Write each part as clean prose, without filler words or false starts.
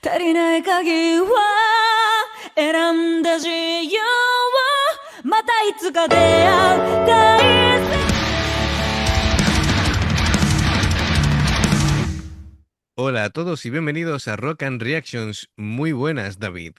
足りない鍵は選んだ自由をまたいつか出会う大切 Hola a todos y bienvenidos a Rock and Reactions. Muy buenas, David.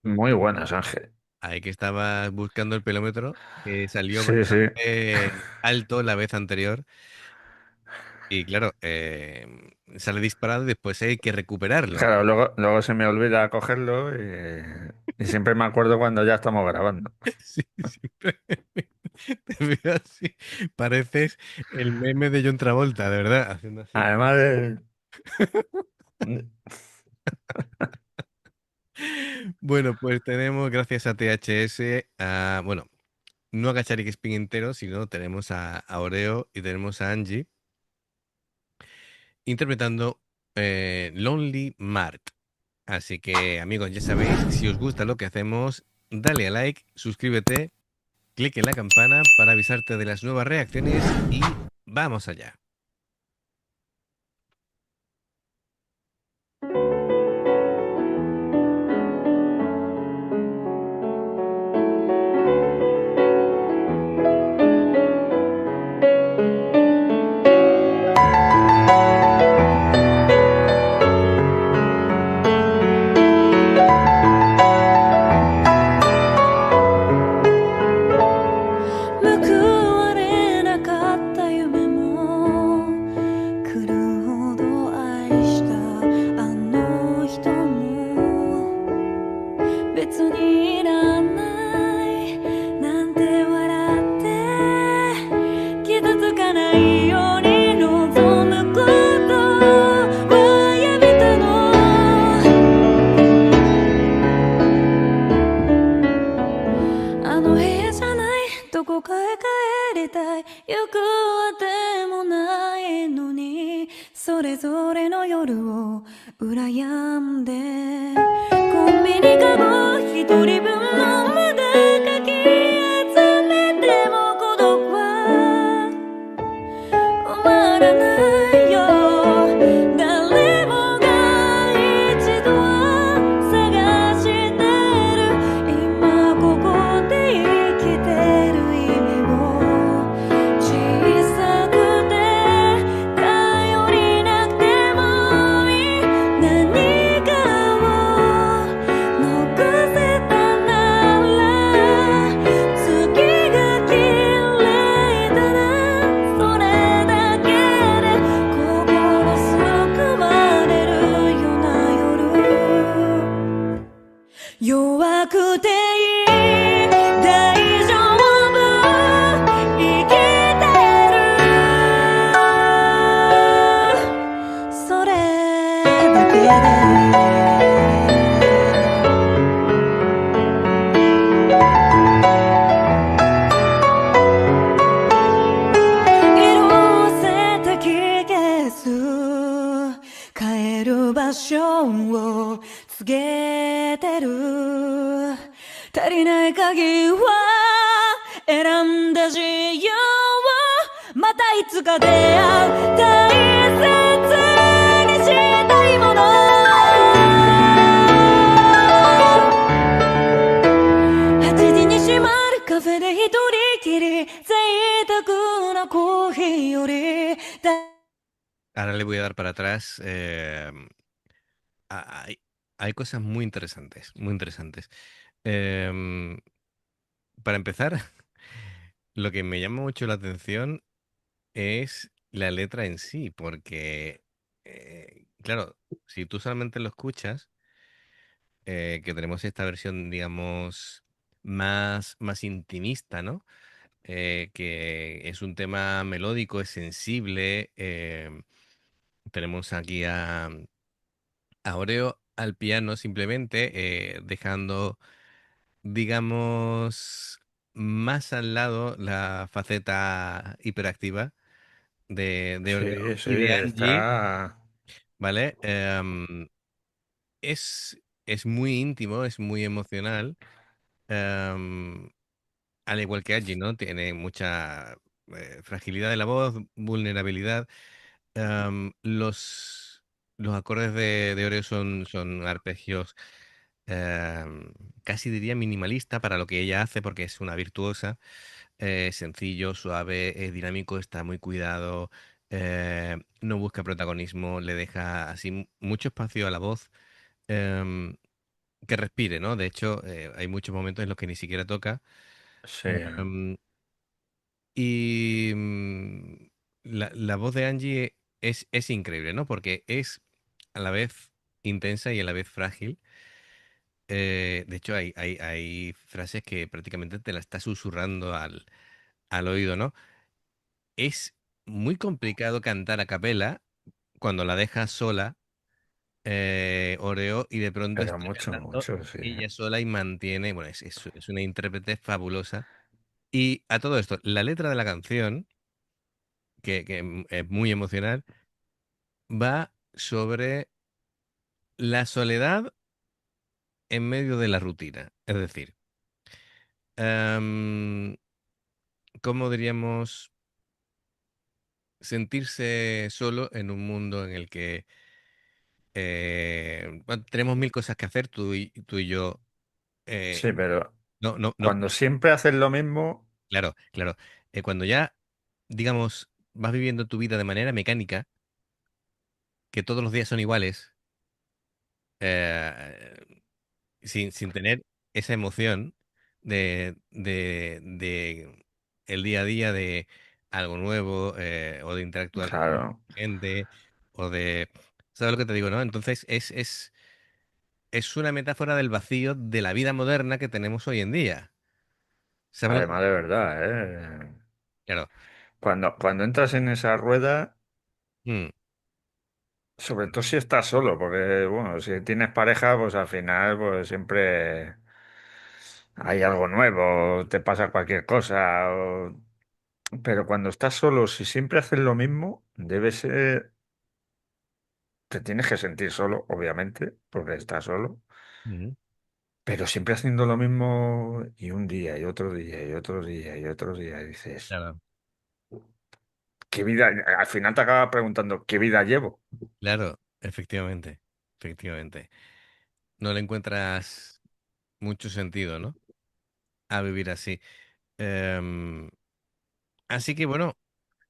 Muy buenas, Ángel. Ahí que estabas buscando el pelómetro, que salió Sí, sí. bastante alto la vez anterior. Y claro, sale disparado y después hay que recuperarlo. Claro, luego se me olvida cogerlo y siempre me acuerdo cuando ya estamos grabando. Sí, siempre te veo así. Pareces el meme de John Travolta, de verdad, haciendo así. Además de... Bueno, pues tenemos, gracias a THS, bueno, no a Gacharik Spin entero, sino tenemos a Oreo y tenemos a Angie interpretando Lonely Mart. Así que amigos, ya sabéis, si os gusta lo que hacemos, dale a like, suscríbete, clique en la campana para avisarte de las nuevas reacciones y vamos allá. Ahora le voy a dar para atrás. Hay, hay cosas muy interesantes, muy interesantes. Em, para empezar, lo que me llama mucho la atención es la letra en sí, porque, claro, si tú solamente lo escuchas, que tenemos esta versión, digamos, más intimista, ¿no? Que es un tema melódico, es sensible. Tenemos aquí a Oreo al piano simplemente, dejando, digamos, más al lado la faceta hiperactiva de Oreo Sí, sí, y de Angie, está... ¿vale? Es muy íntimo, es muy emocional, em, al igual que Angie, ¿no? Tiene mucha fragilidad de la voz, vulnerabilidad. Em, los, los acordes de Oreo son arpegios casi diría minimalista para lo que ella hace, porque es una virtuosa, sencillo, suave, dinámico, está muy cuidado, no busca protagonismo, le deja así mucho espacio a la voz, em, que respire, ¿no? De hecho, hay muchos momentos en los que ni siquiera toca. Sí, em, y la voz de Angie es increíble, ¿no? Porque es a la vez intensa y a la vez frágil. De hecho, hay frases que prácticamente te la está susurrando al oído, ¿no? Es muy complicado cantar a capela cuando la dejas sola, Oreo, y de pronto pero está mucho, cantando mucho, sí. ella sola y mantiene, bueno, es una intérprete fabulosa. Y a todo esto, la letra de la canción, que es muy emocional, va sobre la soledad en medio de la rutina. Es decir, em, ¿cómo diríamos? Sentirse solo en un mundo en el que bueno, tenemos mil cosas que hacer, tú y yo. eh, Sí, pero no, no, no, cuando siempre haces lo mismo, claro, claro. Cuando ya, digamos, vas viviendo tu vida de manera mecánica, que todos los días son iguales, eh, sin tener esa emoción de el día a día de algo nuevo, o de interactuar con claro. gente, o de... ¿Sabes lo que te digo, no? Entonces es una metáfora del vacío de la vida moderna que tenemos hoy en día. ¿Sabes lo que Además, te de digo? verdad, Claro. Cuando entras en esa rueda, Mm, sobre todo si estás solo, porque, bueno, si tienes pareja, pues al final, pues siempre hay algo nuevo, te pasa cualquier cosa. Pero cuando estás solo, si siempre haces lo mismo, debe ser, te tienes que sentir solo, obviamente, porque estás solo. mm, Pero siempre haciendo lo mismo y un día y otro día y otro día y otro día, y dices, claro, ¿qué vida? Al final te acabas preguntando, ¿qué vida llevo? claro, efectivamente, efectivamente. No le encuentras mucho sentido, ¿no? A vivir así. Em, Así que bueno,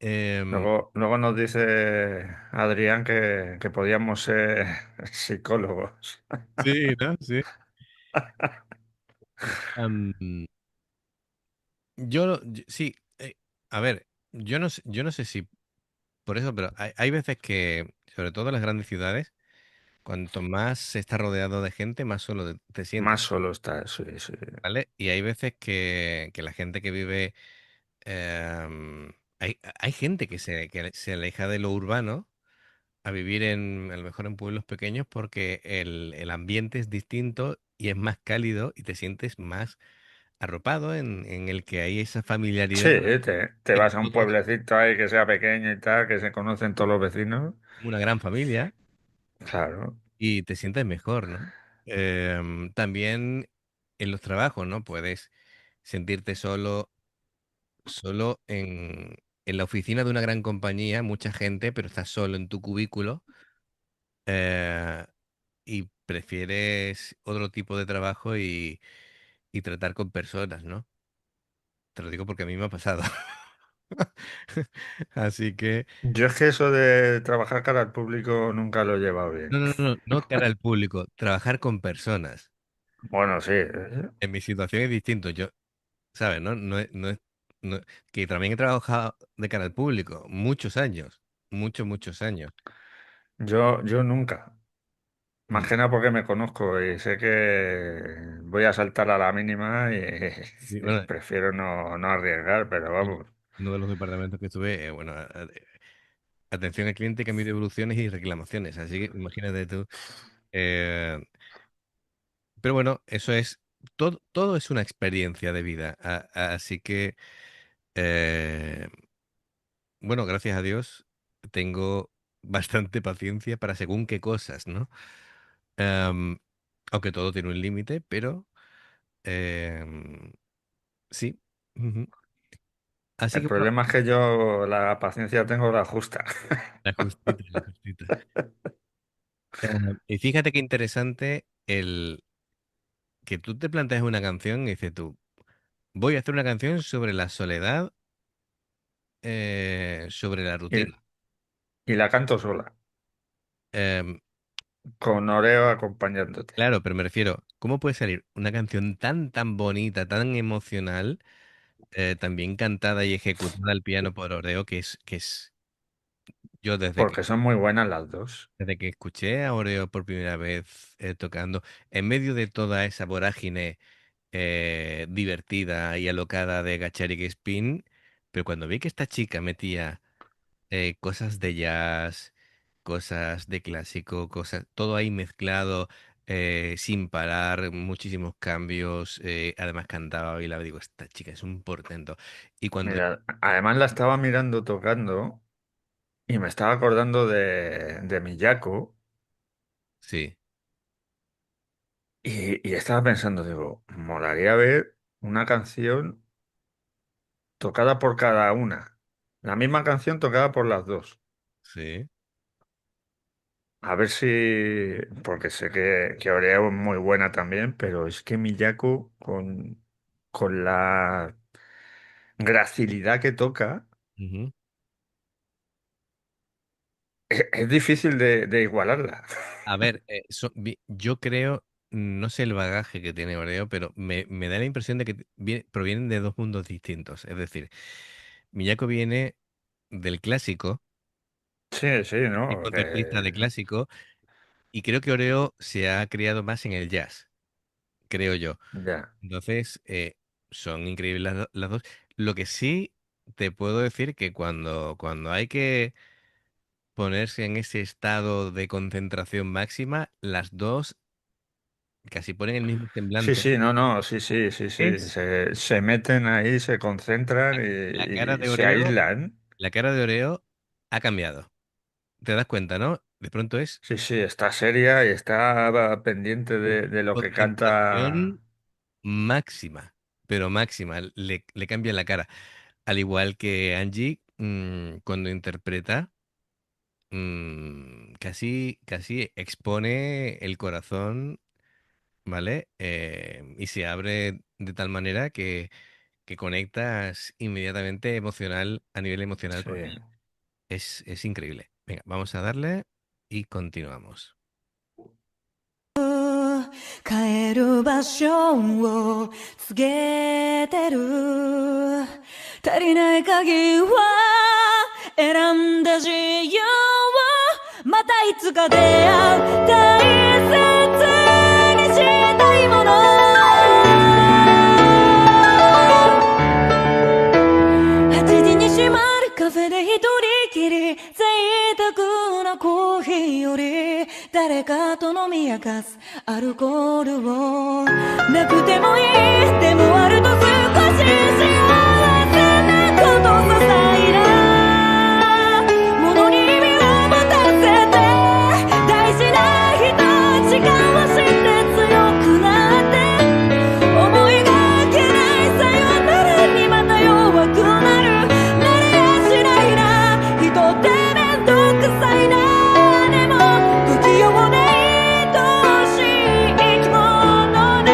em, Luego nos dice Adrián que podíamos ser psicólogos. sí, ¿no? Sí. Am, sí, a ver, yo no sé si por eso, pero hay veces que, sobre todo en las grandes ciudades, cuanto más se está rodeado de gente, más solo te sientes, Más solo está, sí, sí. ¿vale? Y hay veces que la gente que vive, hay gente que se aleja de lo urbano a vivir a lo mejor en pueblos pequeños porque el ambiente es distinto y es más cálido y te sientes más arropado en el que hay esa Sí, familiaridad te entre vas a un todos, pueblecito ahí que sea pequeño y tal, que se conocen todos los vecinos. como una gran familia, Claro. y te sientes mejor, ¿no? También en los trabajos, ¿no? Puedes sentirte solo en la oficina de una gran compañía, mucha gente, pero estás solo en tu cubículo, eh, y prefieres otro tipo de trabajo y tratar con personas, ¿no? Te lo digo porque a mí me ha pasado. Así que, Yo es que eso de trabajar cara al público nunca lo he llevado no, bien. no, no, no cara al público, trabajar con personas. Bueno, sí. En mi situación es distinto. Yo, ¿sabes? No, que también he trabajado de cara al público muchos años, muchos, muchos años. Yo nunca. Más Mm. que nada porque me conozco y sé que voy a saltar a la mínima y, Sí, y bueno, prefiero no arriesgar, pero uno vamos. uno de los departamentos que estuve, bueno, atención al cliente, cambio de evoluciones y reclamaciones. Así que imagínate tú. eh, pero bueno, todo es una experiencia de vida. Así que, eh, bueno, gracias a Dios, tengo bastante paciencia para según qué cosas, ¿no? Em, Aunque todo tiene un límite, pero em, sí. Ujú. Así El que bueno, problema es que yo la paciencia tengo la justa. la justita, la justita. Eh, y fíjate qué interesante el que tú te planteas una canción y dices tú, voy a hacer una canción sobre la soledad, sobre la Y, rutina. y la canto sola, Em, con Oreo acompañándote. claro, pero me refiero, ¿cómo puede salir una canción tan bonita, tan emocional, tan bien cantada y ejecutada al piano por Oreo, que es yo Porque son muy buenas las dos. desde que escuché a Oreo por primera vez tocando, en medio de toda esa vorágine divertida y alocada de Gacharic Spin, pero cuando vi que esta chica metía cosas de jazz, cosas de clásico, cosas, todo ahí mezclado, sin parar, muchísimos cambios, además cantaba y la digo, esta chica es un portento. Y cuando, Mira, además la estaba mirando tocando y me estaba acordando de Miyako sí, y estaba pensando, digo, molaría ver una canción tocada por cada una. La misma canción tocada por las dos. sí, A ver si, porque sé que Oreo es muy buena también, pero es que Miyako con la gracilidad que toca, ujú. es difícil de igualarla. A ver, yo creo, no sé el bagaje que tiene Oreo, pero me da la impresión de que provienen de dos mundos distintos. Es decir, Miyako viene del clásico, Sí, sí, y ¿no? concertista de clásico, y creo que Oreo se ha criado más en el jazz, creo yo. Ya. Entonces, son increíbles las dos. Lo que sí te puedo decir que cuando hay que ponerse en ese estado de concentración máxima, las dos casi ponen el mismo Sí, semblante. sí, no, no, sí, sí, sí, sí. Es Se meten ahí, se concentran la cara y de se Oreo, aíslan. la cara de Oreo ha cambiado. ¿Te das cuenta, no? De pronto es Sí, sí, está seria y está pendiente de lo que canta. concentración máxima, pero máxima, le cambia la cara. Al igual que Angie, cuando interpreta, casi expone el corazón, ¿vale? Y se abre de tal manera que conectas inmediatamente emocional, a nivel emocional Sí. con ella. Es increíble. Venga, vamos a darle y continuamos. 帰る場所を告げてる足りない鍵は選んだ自由をまたいつか出会う大切にしたいもの8時に閉まるカフェで一人きり贅沢なコーヒーより誰かと飲み明かすアルコールをなくてもいいでもあると少し幸せなことささいなものに意味を持たせて大事な人時間を知って強くなって思いがけないさよならにまた弱くなる慣れやしないな人って面倒くさいなでも不器用で愛しい生き物ね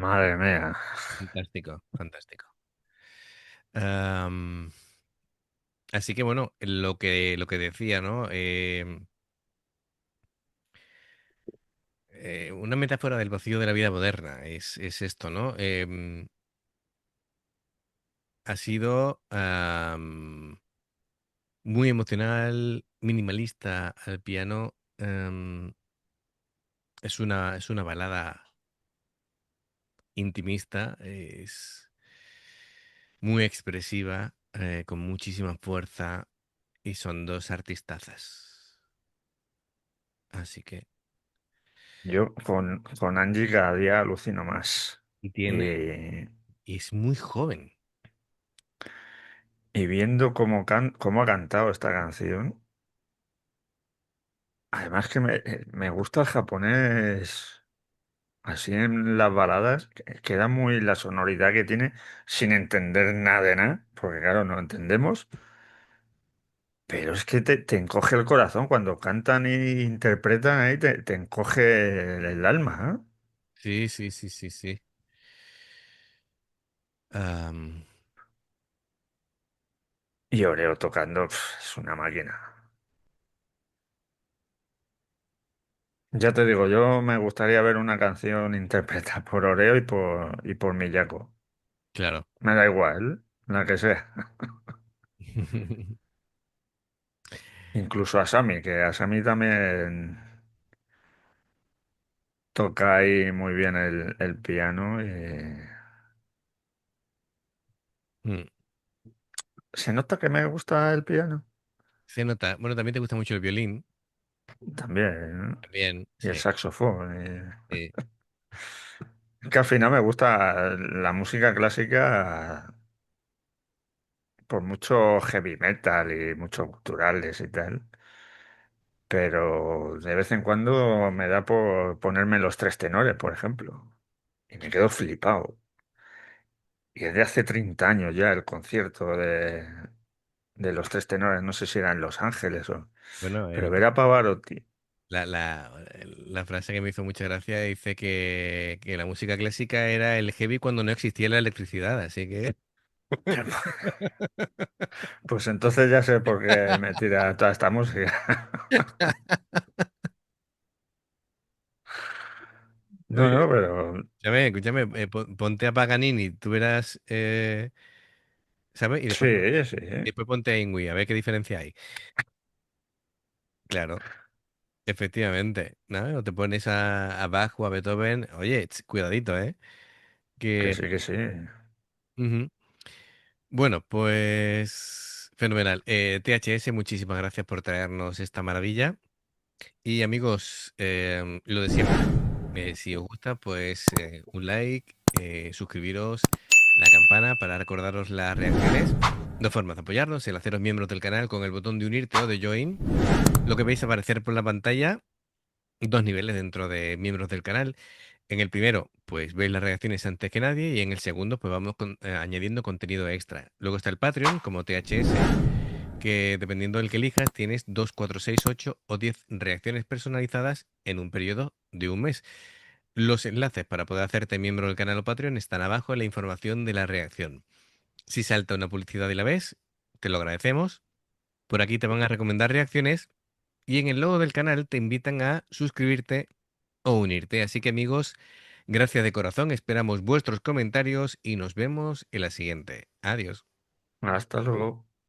Madre mía. Fantástico, fantástico. Am, Así que bueno, lo que decía, ¿no? Una metáfora del vacío de la vida moderna es esto, ¿no? Ha sido muy emocional, minimalista al piano. Es una balada intimista, es muy expresiva, con muchísima fuerza y son dos artistazas. Así que, Yo con Angie cada día alucino más. y tiene, Y, y es muy joven. y viendo cómo ha cantado esta canción, además que me gusta el japonés así en las baladas, queda muy la sonoridad que tiene sin entender nada de nada, porque claro, no entendemos, pero es que te encoge el corazón cuando cantan e interpretan ahí, te encoge el alma, ¿eh? Sí, sí, sí, sí, sí. Am, Y Oreo tocando, es una máquina. Ya te digo, yo me gustaría ver una canción interpretada por Oreo y por Miyako. claro. Me da igual, la que sea. Incluso Asami, que Asami también toca ahí muy bien el piano. Mm, Se nota que me gusta el piano. Se nota. Bueno, también te gusta mucho el violín. También, ¿no? También, Y el sí. saxofón. Sí. Que al final me gusta la música clásica por mucho heavy metal y muchos guturales y tal. Pero de vez en cuando me da por ponerme los tres tenores, por ejemplo. Y me quedo flipado. Y es de hace 30 años ya el concierto de los tres tenores. No sé si era en Los Ángeles o... Bueno, Pero ver a Pavarotti. la frase que me hizo mucha gracia dice que la música clásica era el heavy cuando no existía la electricidad, así que... Pues entonces ya sé por qué me tira toda esta música. No, Oye, no, pero escúchame, ponte a Paganini, tú verás, ¿sabes? Y después, sí, sí. después ponte a Ingui, a ver qué diferencia hay. Claro, efectivamente, ¿no? O te pones a Bach o a Beethoven, oye, cuidadito, ¿eh? Que Que... sí, que sí. Ujú. Bueno, pues fenomenal. THS, muchísimas gracias por traernos esta maravilla. Y amigos, lo de siempre. Si os gusta, pues un like, suscribiros, la campana para recordaros las reacciones. Dos formas de apoyarnos, el haceros miembros del canal con el botón de unirte o de join. Lo que veis aparecer por la pantalla, dos niveles dentro de miembros del canal. En el primero, pues veis las reacciones antes que nadie y en el segundo, pues vamos añadiendo contenido extra. Luego está el Patreon como THS, que dependiendo del que elijas, tienes 2, 4, 6, 8 o 10 reacciones personalizadas en un periodo de un mes. Los enlaces para poder hacerte miembro del canal o Patreon están abajo en la información de la reacción. Si salta una publicidad y la ves, te lo agradecemos. Por aquí te van a recomendar reacciones y en el logo del canal te invitan a suscribirte o unirte. Así que amigos, gracias de corazón, esperamos vuestros comentarios y nos vemos en la siguiente. Adiós. Hasta luego.